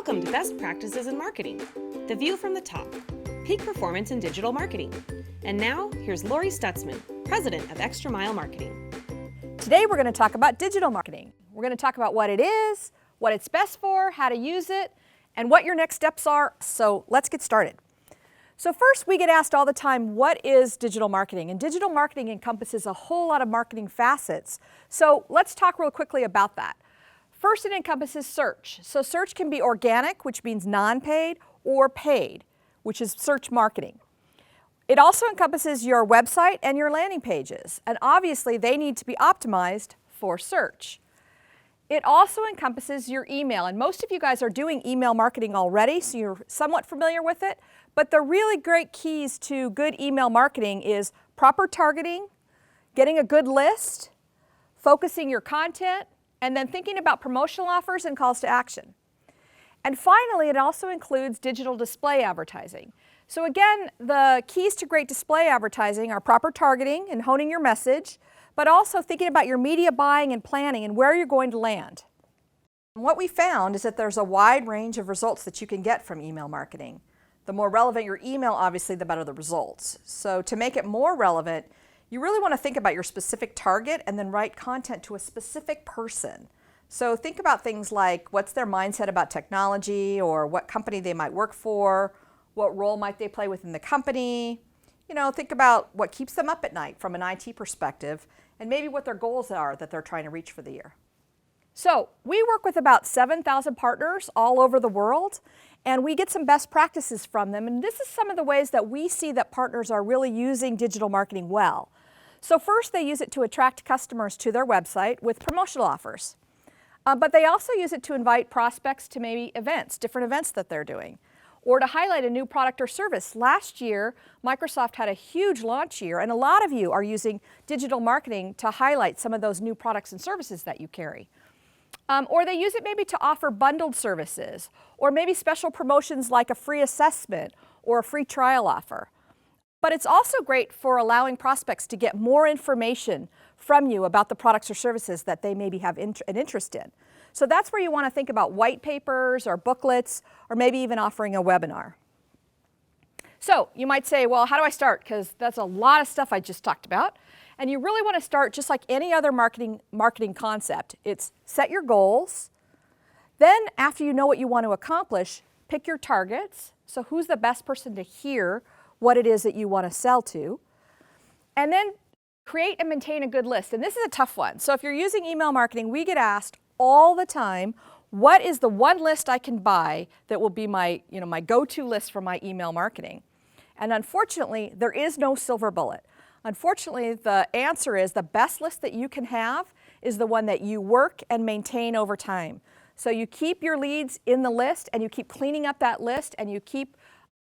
Welcome to Best Practices in Marketing, the view from the top, peak performance in digital marketing. And now, here's Lori Stutsman, President of Extra Mile Marketing. Today we're going to talk about digital marketing. We're going to talk about what it is, what it's best for, how to use it, and what your next steps are. So let's get started. So first, we get asked all the time, what is digital marketing? And digital marketing encompasses a whole lot of marketing facets. So let's talk real quickly about that. First, it encompasses search. So search can be organic, which means non-paid, or paid, which is search marketing. It also encompasses your website and your landing pages, and obviously they need to be optimized for search. It also encompasses your email, and most of you guys are doing email marketing already, so you're somewhat familiar with it, but the really great keys to good email marketing is proper targeting, getting a good list, focusing your content, and then thinking about promotional offers and calls to action. And finally, it also includes digital display advertising. So again, the keys to great display advertising are proper targeting and honing your message, but also thinking about your media buying and planning and where you're going to land. And what we found is that there's a wide range of results that you can get from email marketing. The more relevant your email, obviously, the better the results. So to make it more relevant, you really want to think about your specific target and then write content to a specific person. So think about things like what's their mindset about technology, or what company they might work for, what role might they play within the company. Think about what keeps them up at night from an IT perspective, and maybe what their goals are that they're trying to reach for the year. So we work with about 7,000 partners all over the world, and we get some best practices from them. And this is some of the ways that we see that partners are really using digital marketing well. So first, they use it to attract customers to their website with promotional offers. But they also use it to invite prospects to maybe events, different events that they're doing, or to highlight a new product or service. Last year, Microsoft had a huge launch year, and a lot of you are using digital marketing to highlight some of those new products and services that you carry. Or they use it maybe to offer bundled services, or maybe special promotions like a free assessment or a free trial offer. But it's also great for allowing prospects to get more information from you about the products or services that they maybe have an interest in. So that's where you want to think about white papers or booklets, or maybe even offering a webinar. So you might say, well, how do I start? Because that's a lot of stuff I just talked about. And you really want to start just like any other marketing concept. It's set your goals. Then after you know what you want to accomplish, pick your targets. So who's the best person to hear what it is that you want to sell to? And then create and maintain a good list. And this is a tough one. So if you're using email marketing, we get asked all the time, what is the one list I can buy that will be my go-to list for my email marketing? And unfortunately, there is no silver bullet. Unfortunately, the answer is the best list that you can have is the one that you work and maintain over time. So you keep your leads in the list, and you keep cleaning up that list, and you keep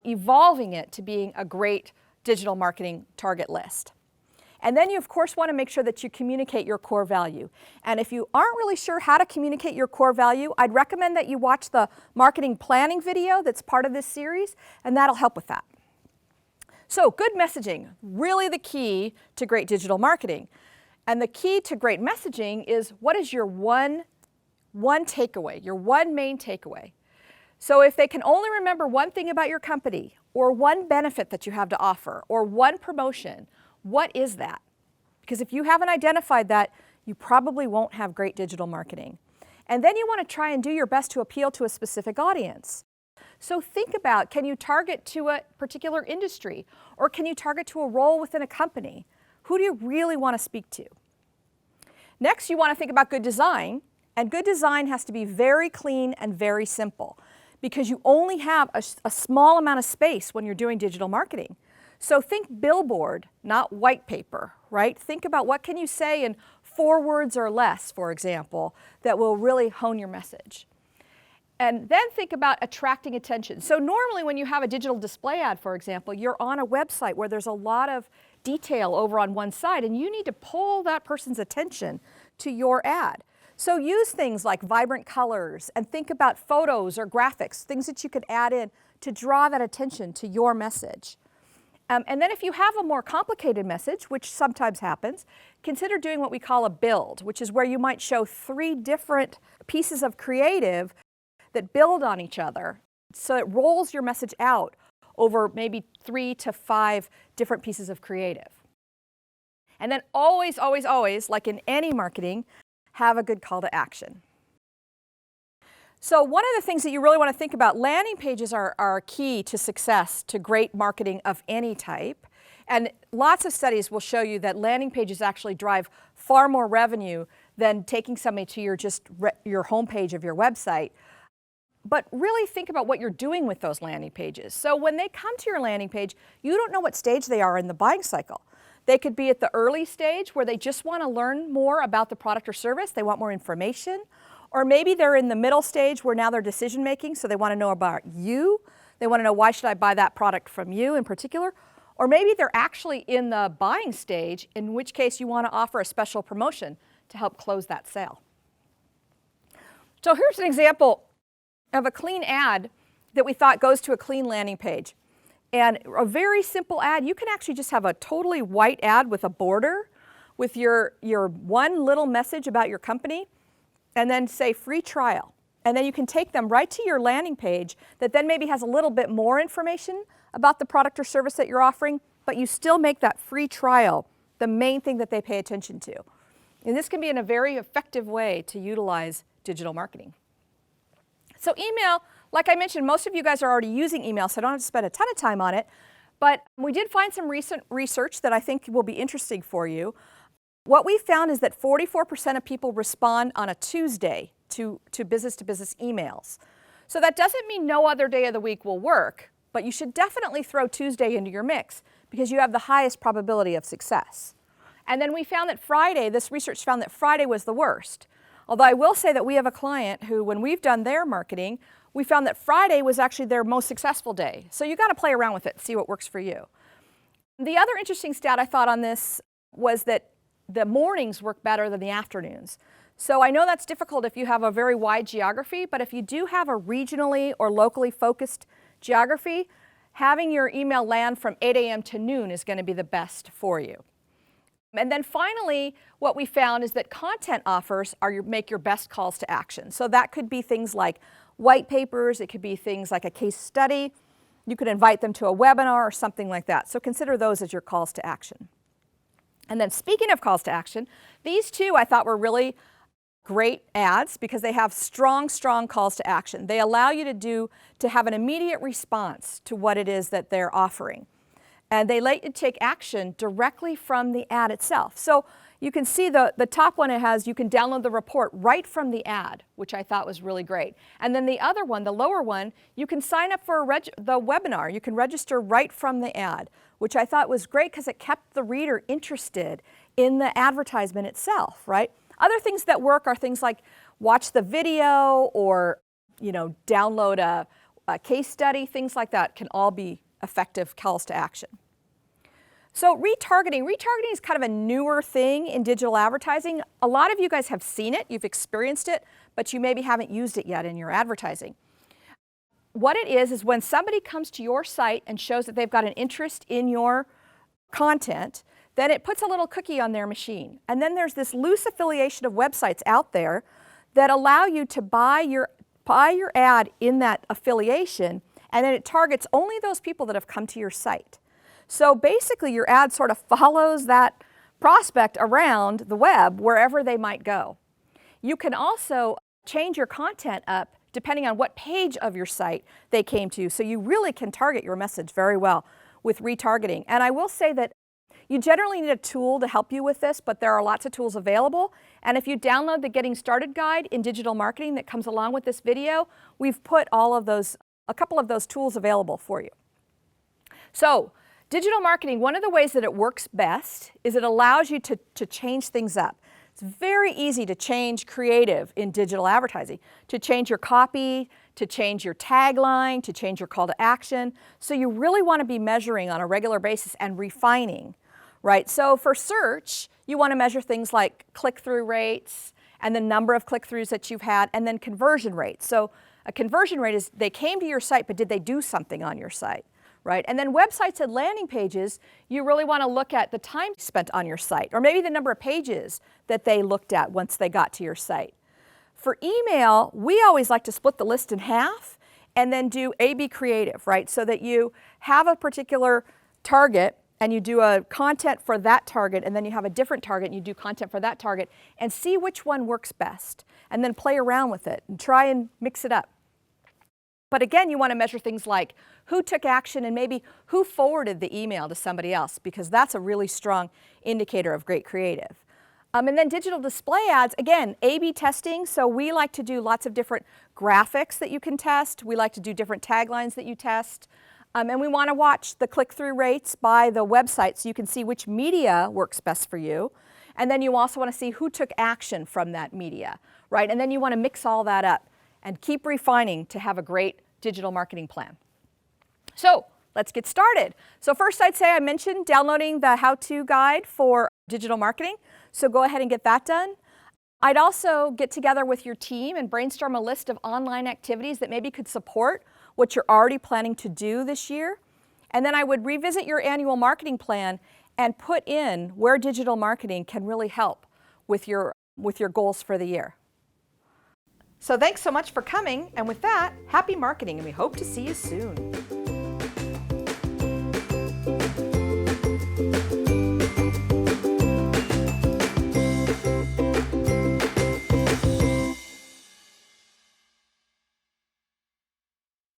evolving it to being a great digital marketing target list. And then you, of course, want to make sure that you communicate your core value. And if you aren't really sure how to communicate your core value, I'd recommend that you watch the marketing planning video that's part of this series, and that'll help with that. So good messaging, really the key to great digital marketing. And the key to great messaging is, what is your one takeaway, your one main takeaway? So if they can only remember one thing about your company, or one benefit that you have to offer, or one promotion, what is that? Because if you haven't identified that, you probably won't have great digital marketing. And then you want to try and do your best to appeal to a specific audience. So think about, can you target to a particular industry, or can you target to a role within a company? Who do you really want to speak to? Next, you want to think about good design, and good design has to be very clean and very simple, because you only have a small amount of space when you're doing digital marketing. So think billboard, not white paper, right? Think about what can you say in 4 words or less, for example, that will really hone your message. And then think about attracting attention. So normally when you have a digital display ad, for example, you're on a website where there's a lot of detail over on one side, and you need to pull that person's attention to your ad. So use things like vibrant colors, and think about photos or graphics, things that you could add in to draw that attention to your message. And then if you have a more complicated message, which sometimes happens, consider doing what we call a build, which is where you might show 3 different pieces of creative that build on each other. So it rolls your message out over maybe 3 to 5 different pieces of creative. And then always, always, always, like in any marketing, have a good call to action. So one of the things that you really want to think about, landing pages are key to success, to great marketing of any type. And lots of studies will show you that landing pages actually drive far more revenue than taking somebody to your homepage of your website. But really think about what you're doing with those landing pages. So when they come to your landing page, you don't know what stage they are in the buying cycle. They could be at the early stage where they just want to learn more about the product or service. They want more information. Or maybe they're in the middle stage where now they're decision making, so they want to know about you. They want to know, why should I buy that product from you in particular? Or maybe they're actually in the buying stage, in which case you want to offer a special promotion to help close that sale. So here's an example of a clean ad that we thought goes to a clean landing page. And a very simple ad, you can actually just have a totally white ad with a border with your one little message about your company, and then say free trial. And then you can take them right to your landing page that then maybe has a little bit more information about the product or service that you're offering, but you still make that free trial the main thing that they pay attention to. And this can be a very effective way to utilize digital marketing. So email, like I mentioned, most of you guys are already using email, so I don't have to spend a ton of time on it. But we did find some recent research that I think will be interesting for you. What we found is that 44% of people respond on a Tuesday to business emails. So that doesn't mean no other day of the week will work, but you should definitely throw Tuesday into your mix because you have the highest probability of success. And then we found that Friday, this research found that Friday was the worst. Although I will say that we have a client who, when we've done their marketing, we found that Friday was actually their most successful day. So you got to play around with it and see what works for you. The other interesting stat I thought on this was that the mornings work better than the afternoons. So I know that's difficult if you have a very wide geography, but if you do have a regionally or locally focused geography, having your email land from 8 a.m. to noon is going to be the best for you. And then finally, what we found is that content offers make your best calls to action. So that could be things like white papers, it could be things like a case study, you could invite them to a webinar or something like that. So consider those as your calls to action. And then speaking of calls to action, these two I thought were really great ads because they have strong calls to action. They allow you to have an immediate response to what it is that they're offering. And they let you take action directly from the ad itself. So you can see the top one, you can download the report right from the ad, which I thought was really great. And then the other one, the lower one, you can sign up for the webinar. You can register right from the ad, which I thought was great because it kept the reader interested in the advertisement itself, right? Other things that work are things like watch the video or download a case study, things like that can all be effective calls to action. So retargeting is kind of a newer thing in digital advertising. A lot of you guys have seen it, you've experienced it, but you maybe haven't used it yet in your advertising. What it is when somebody comes to your site and shows that they've got an interest in your content, then it puts a little cookie on their machine. And then there's this loose affiliation of websites out there that allow you to buy your ad in that affiliation, and then it targets only those people that have come to your site. So basically your ad sort of follows that prospect around the web wherever they might go. You can also change your content up depending on what page of your site they came to, so you really can target your message very well with retargeting. And I will say that you generally need a tool to help you with this, but there are lots of tools available. And if you download the Getting Started guide in digital marketing that comes along with this video, we've put a couple of those tools available for you. So digital marketing, one of the ways that it works best is it allows you to change things up. It's very easy to change creative in digital advertising, to change your copy, to change your tagline, to change your call to action. So you really want to be measuring on a regular basis and refining, right? So for search, you want to measure things like click-through rates and the number of click-throughs that you've had, and then conversion rates. So a conversion rate is they came to your site, but did they do something on your site? Right? And then websites and landing pages, you really want to look at the time spent on your site, or maybe the number of pages that they looked at once they got to your site. For email, we always like to split the list in half and then do A/B creative, right? So that you have a particular target and you do a content for that target, and then you have a different target and you do content for that target, and see which one works best, and then play around with it and try and mix it up. But again, you want to measure things like who took action and maybe who forwarded the email to somebody else, because that's a really strong indicator of great creative. And then digital display ads, again, A/B testing. So we like to do lots of different graphics that you can test. We like to do different taglines that you test. And we want to watch the click-through rates by the website so you can see which media works best for you. And then you also want to see who took action from that media, right? And then you want to mix all that up and keep refining to have a great digital marketing plan. So let's get started. So first I'd say I mentioned downloading the how-to guide for digital marketing. So go ahead and get that done. I'd also get together with your team and brainstorm a list of online activities that maybe could support what you're already planning to do this year. And then I would revisit your annual marketing plan and put in where digital marketing can really help with your goals for the year. So thanks so much for coming, and with that, happy marketing, and we hope to see you soon.